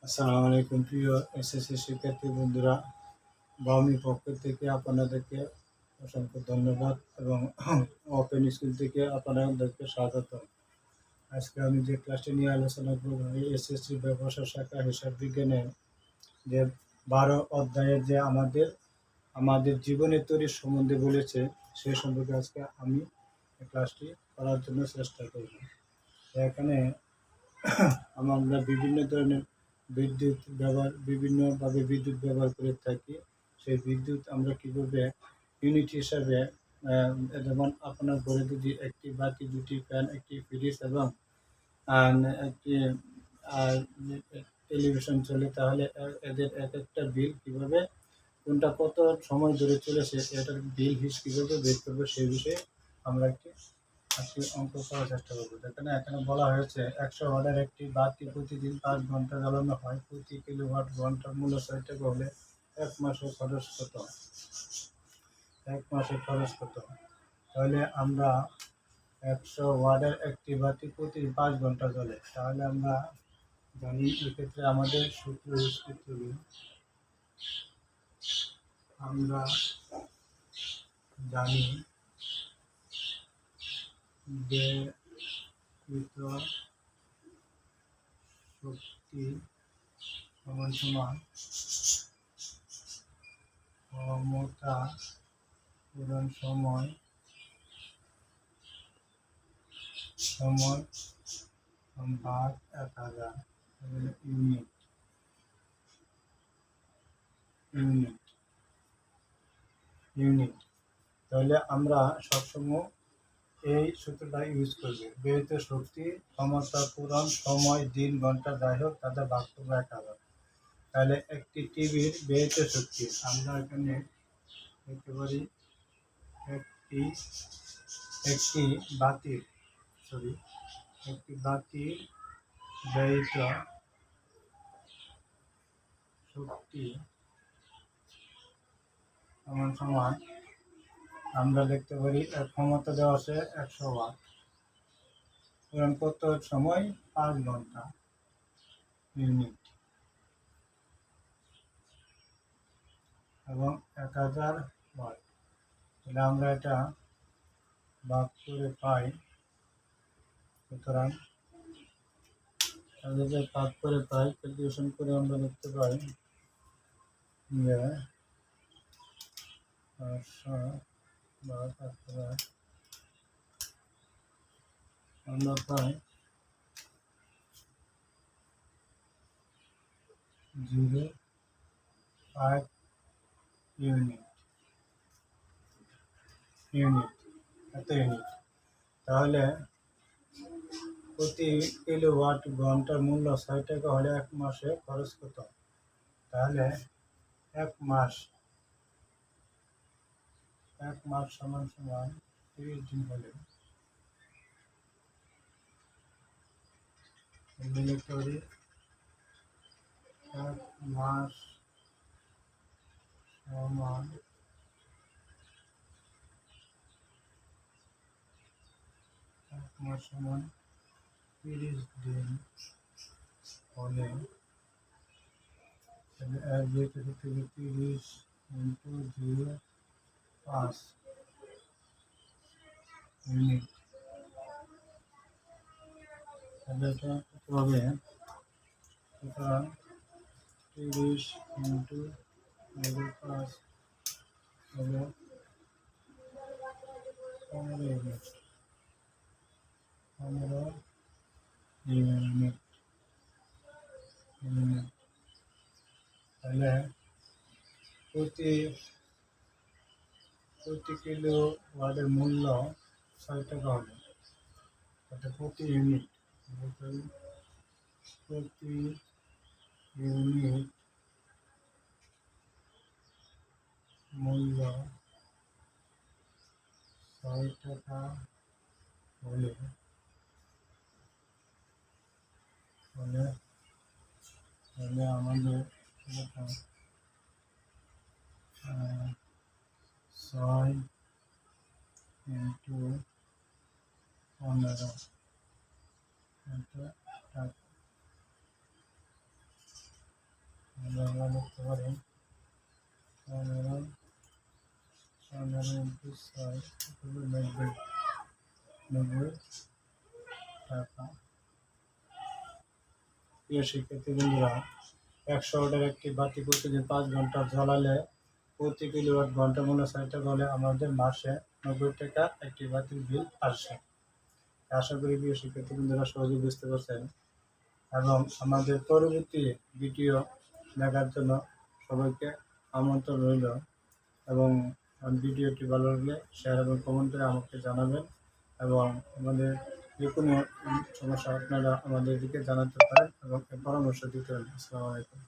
আসসালামু আলাইকুম প্রিয় এসএসসি শিক্ষার্থী বন্ধুরা, বাউমি পক্ষ থেকে আপনাদেরকে অসংখ্য ধন্যবাদ এবং ওপেন স্কুল থেকে আপনাদেরকে স্বাগত। আজকে আমি যে ক্লাসটি নিয়ে আলোচনা করব, এসএসসি ব্যবসা শাখা হিসাব বিজ্ঞানের যে 12 অধ্যায়ের যে আমাদের জীবনের তৈরির সম্বন্ধে বলেছে, সেই সম্পর্কে আজকে আমি এই ক্লাসটি করার জন্য চেষ্টা করব। এখানে আমরা বিভিন্ন ধরনের বিভিন্নভাবে বিদ্যুৎ ব্যবহার করে থাকি। সেই বিদ্যুৎ আমরা কীভাবে ইউনিট হিসাবে যেমন আপনার ঘরে যদি একটি বাতি, দুটি ফ্যান, একটি ফ্রিজ এবং একটি টেলিভিশন চলে, তাহলে এদের এক একটা বিল কীভাবে কোনটা কত সময় ধরে চলেছে এটার বিল কীভাবে বের করবো সেই বিষয়ে আমরা একটি অঙ্ক করার চেষ্টা করবো। এখানে বলা হয়েছে 100 ওয়াটের একটি বাতি প্রতিদিন 5 ঘন্টা জ্বালানো হয়। প্রতি কিলোওয়াট ঘন্টার মূল্য 6 টাকা হলে এক মাসে খরচ কত? তাহলে আমরা 100 ওয়াটের একটি বাতি প্রতি 5 ঘন্টা জ্বলে, তাহলে আমরা জানি এক্ষেত্রে আমাদের সূত্র ইউজ করতে হবে। আমরা জানি ব্যবহৃত শক্তি সমান ক্ষমতা পূরণ সময় ভাগ 1000 ইউনিট। তাহলে আমরা সবসময় এই সূত্রটা ইউজ করব। ব্যবহৃত শক্তি, ক্ষমতা পূরণ সময়, দিন, ঘন্টা যাই হোক, তাদের ভাগ করবো 1000। তাহলে একটি টিভির ব্যবহৃত শক্তি আমরা এখানে দেখতে পারি, একটি বাতির ব্যবহৃত শক্তি সমান আমরা দেখতে পারি ক্ষমতা দেওয়া আছে 100 ওয়াট, পূরণ কত সময় 5 ঘন্টা ইউনিট, এবং 1000 ওয়াট। তাহলে আমরা এটা ভাগ করে পাই, সুতরাং ক্যালকুলেশন করে আমরা দেখতে পাই যে 500 আমরা পাই 0.5 ইউনিট। তাহলে প্রতি কিলোওয়াট ঘন্টার মূল্য 6 টাকা হলে এক মাসে খরচ কত? তাহলে এক মাস সমান 30 দিন হলে এক মাস সমান 30 দিন হলে 30 ইন্টু 0.5 ইউনিট। তাহলে এটা কত হবে? সুতরাং 30 ইন্টু 0.5 হলো 15 ইউনিট। তাহলে প্রতি কিলো ওয়াটের মূল্য 6 টাকা হবে, অর্থাৎ প্রতি ইউনিট মূল্য 6 টাকা হলে আমাদের 6 ইন্টু 15 টাকা। আমরা লিখতে পারি 15 টাকা। প্রিয় শিক্ষার্থী বন্ধুরা, 100 ওয়াটের একটি বাতি প্রতিদিন 5 ঘন্টা জ্বালালে প্রতি কিলোওয়াট ঘন্টা মূল্য 6 টাকা হলে আমাদের মাসে 90 টাকা একটি বাতির বিল আসে। আশা করি প্রিয় শিক্ষার্থী বন্ধুরা সহজে বুঝতে পারছেন, এবং আমাদের পরবর্তী ভিডিও দেখার জন্য সবাইকে আমন্ত্রণ রইল। এবং ভিডিওটি ভালো লাগলে শেয়ার এবং কমেন্ট করে আমাকে জানাবেন, এবং আমাদের যে কোনো সমস্যা আপনারা আমাদেরকে জানাতে পারেন এবং পরামর্শ দিতে পারেন। আসসালামু আলাইকুম।